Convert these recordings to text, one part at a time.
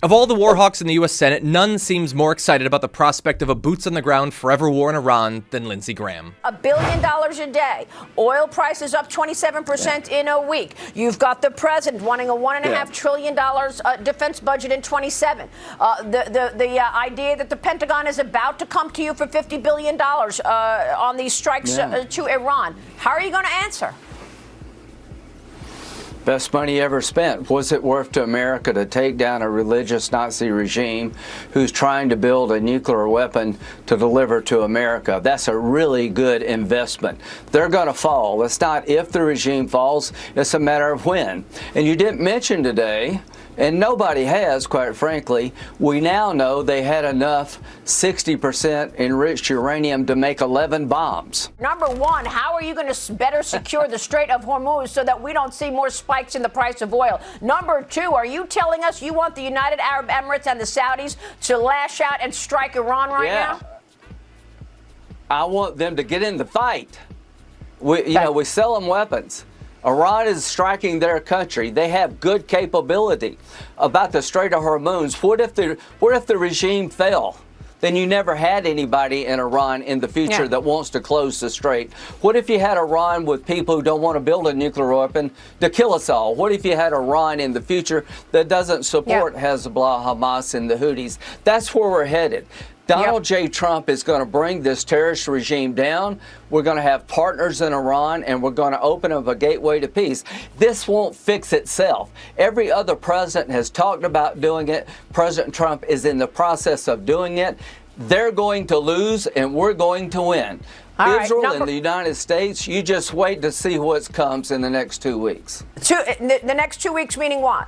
Of all the war hawks in the U.S. Senate, none seems more excited about the prospect of a boots-on-the-ground forever war in Iran than Lindsey Graham. $1 billion a day. Oil prices up 27% in a week. You've got the president wanting a $1.5 trillion defense budget in 27. The idea that the Pentagon is about to come to you for $50 billion on these strikes to Iran. How are you going to answer? Best money ever spent. Was it worth to America to take down a religious Nazi regime who's trying to build a nuclear weapon to deliver to America? That's a really good investment. They're going to fall. It's not if the regime falls, it's a matter of when. And you didn't mention today, and nobody has, quite frankly, we now know they had enough 60% enriched uranium to make 11 bombs. Number one, how are you going to better secure the Strait of Hormuz so that we don't see more spikes in the price of oil? Number two, are you telling us you want the United Arab Emirates and the Saudis to lash out and strike Iran right now? I want them to get in the fight. We sell them weapons. Iran is striking their country. They have good capability. About the Strait of Hormuz, what if the regime fell? Then you never had anybody in Iran in the future that wants to close the strait. What if you had Iran with people who don't want to build a nuclear weapon to kill us all? What if you had Iran in the future that doesn't support Hezbollah, Hamas, and the Houthis? That's where we're headed. Donald J. Trump is going to bring this terrorist regime down. We're going to have partners in Iran, and we're going to open up a gateway to peace. This won't fix itself. Every other president has talked about doing it. President Trump is in the process of doing it. They're going to lose, and we're going to win. Israel and the United States, you just wait to see what comes in the next 2 weeks. The next 2 weeks meaning what?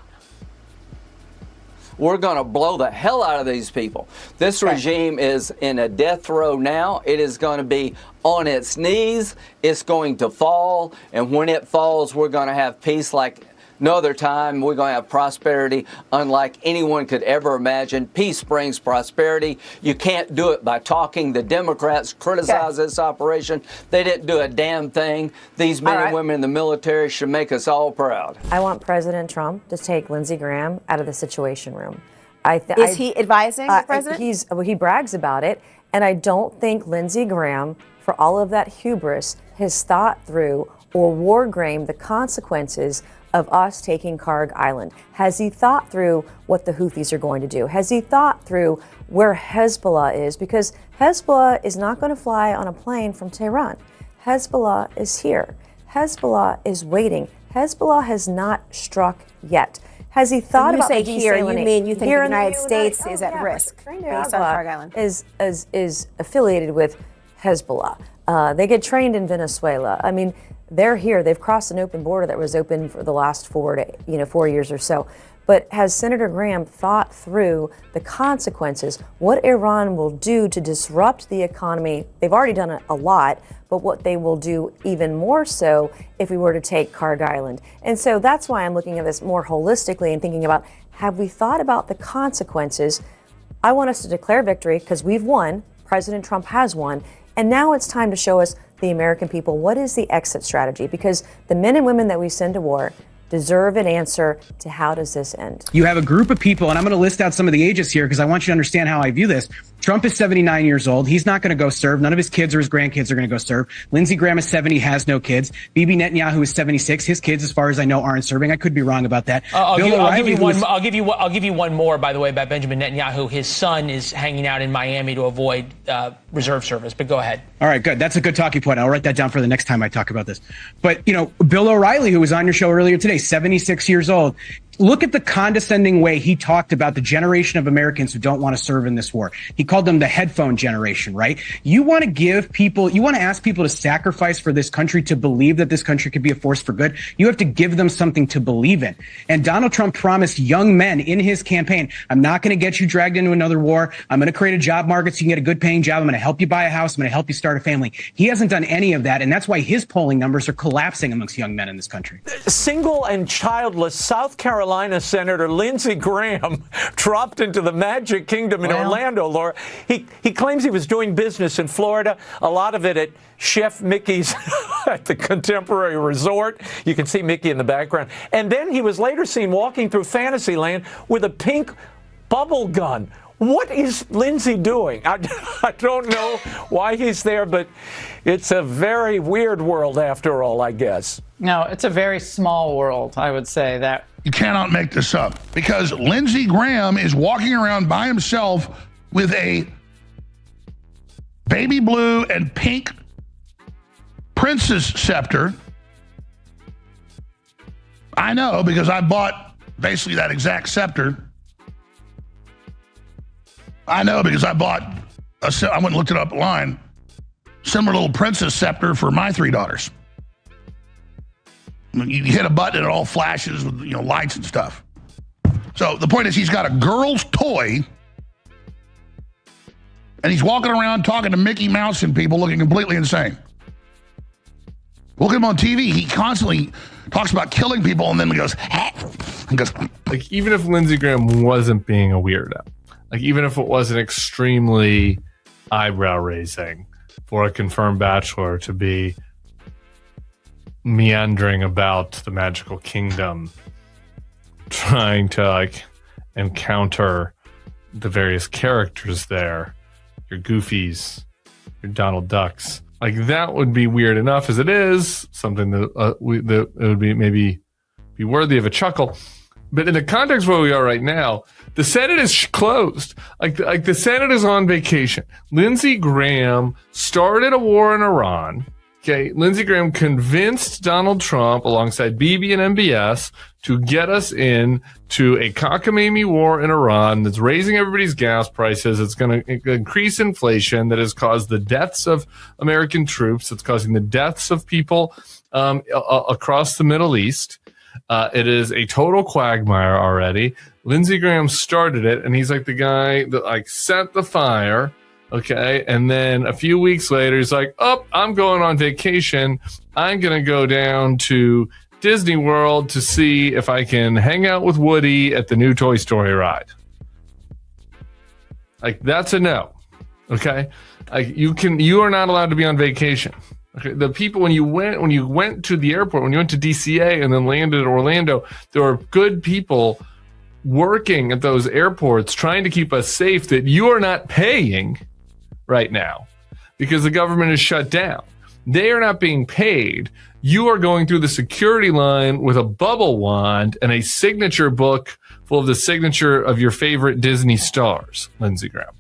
We're going to blow the hell out of these people. This regime is in a death row now. It is going to be on its knees. It's going to fall. And when it falls, we're going to have peace like no other time. We're going to have prosperity unlike anyone could ever imagine. Peace brings prosperity. You can't do it by talking. The Democrats criticize this operation. They didn't do a damn thing. These men and women in the military should make us all proud. I want President Trump to take Lindsey Graham out of the Situation Room. Is he advising the president? He brags about it, and I don't think Lindsey Graham, for all of that hubris, has thought through or war gamed the consequences of us taking Karg Island. Has he thought through what the Houthis are going to do? Has he thought through where Hezbollah is? Because Hezbollah is not going to fly on a plane from Tehran. Hezbollah is here. Hezbollah is waiting. Hezbollah has not struck yet. Has he thought about the here? You mean you think the United States is at risk based on Karg Island? Is affiliated with Hezbollah. They get trained in Venezuela. I mean, they're here. They've crossed an open border that was open for the last 4 years or so. But has Senator Graham thought through the consequences, what Iran will do to disrupt the economy? They've already done a lot, but what they will do even more so if we were to take Karg Island. And so that's why I'm looking at this more holistically and thinking about, have we thought about the consequences? I want us to declare victory because we've won. President Trump has won. And now it's time to show us, the American people, what is the exit strategy? Because the men and women that we send to war deserve an answer to how does this end. You have a group of people, and I'm going to list out some of the ages here because I want you to understand how I view this. Trump is 79 years old. He's not going to go serve. None of his kids or his grandkids are going to go serve. Lindsey Graham is 70, has no kids. Bibi Netanyahu is 76. His kids, as far as I know, aren't serving. I could be wrong about that. I'll give you one more, by the way, about Benjamin Netanyahu. His son is hanging out in Miami to avoid reserve service. But go ahead. All right, good. That's a good talking point. I'll write that down for the next time I talk about this. But, Bill O'Reilly, who was on your show earlier today, 76 years old. Look at the condescending way he talked about the generation of Americans who don't want to serve in this war. He called them the headphone generation, right? You want to ask people to sacrifice for this country, to believe that this country could be a force for good. You have to give them something to believe in. And Donald Trump promised young men in his campaign, I'm not going to get you dragged into another war. I'm going to create a job market so you can get a good paying job. I'm going to help you buy a house. I'm going to help you start a family. He hasn't done any of that. And that's why his polling numbers are collapsing amongst young men in this country. Single and childless South Carolina Senator Lindsey Graham dropped into the Magic Kingdom in Orlando, Laura. He claims he was doing business in Florida, a lot of it at Chef Mickey's at the Contemporary Resort. You can see Mickey in the background. And then he was later seen walking through Fantasyland with a pink bubble gun. What is Lindsey doing? I don't know why he's there, but it's a very weird world after all, I guess. No, it's a very small world, I would say. That you cannot make this up, because Lindsey Graham is walking around by himself with a baby blue and pink princess scepter. I know, because I bought basically that exact scepter. I know, because I bought I went and looked it up online. Similar little princess scepter for my 3 daughters. You hit a button and it all flashes with, you know, lights and stuff. So the point is, he's got a girl's toy, and he's walking around talking to Mickey Mouse and people, looking completely insane. Look at him on TV. He constantly talks about killing people, and then he goes, like, even if Lindsey Graham wasn't being a weirdo, like, even if it wasn't extremely eyebrow raising for a confirmed bachelor to be meandering about the magical kingdom, trying to like encounter the various characters there, your Goofies, your Donald Ducks, like, that would be weird enough as it is, something that that it would be maybe be worthy of a chuckle. But in the context where we are right now, the Senate is closed. Like the Senate is on vacation. Lindsey Graham started a war in Iran. Okay, Lindsey Graham convinced Donald Trump, alongside Bibi and MBS, to get us in to a cockamamie war in Iran that's raising everybody's gas prices. It's going to increase inflation, that has caused the deaths of American troops. It's causing the deaths of people across the Middle East. It is a total quagmire already. Lindsey Graham started it, and he's like the guy that like set the fire. Okay, and then a few weeks later, he's like, "Oh, I'm going on vacation. I'm gonna go down to Disney World to see if I can hang out with Woody at the new Toy Story ride." Like, that's a no. Okay, like, you are not allowed to be on vacation. Okay, the people, when you went to the airport, when you went to DCA and then landed at Orlando, there were good people working at those airports trying to keep us safe that you are not paying right now because the government is shut down. They are not being paid. You are going through the security line with a bubble wand and a signature book full of the signature of your favorite Disney stars, Lindsey Graham.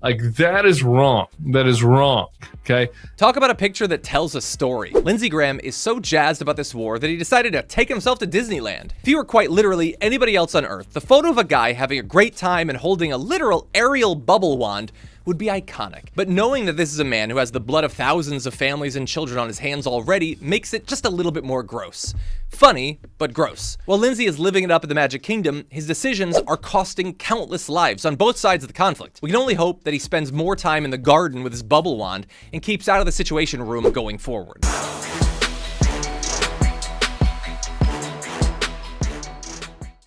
Like, that is wrong. That is wrong. Okay. Talk about a picture that tells a story. Lindsey Graham is so jazzed about this war that he decided to take himself to Disneyland. If he were quite literally anybody else on Earth, the photo of a guy having a great time and holding a literal aerial bubble wand would be iconic. But knowing that this is a man who has the blood of thousands of families and children on his hands already makes it just a little bit more gross. Funny, but gross. While Lindsey is living it up in the Magic Kingdom, his decisions are costing countless lives on both sides of the conflict. We can only hope that he spends more time in the garden with his bubble wand and keeps out of the Situation Room going forward.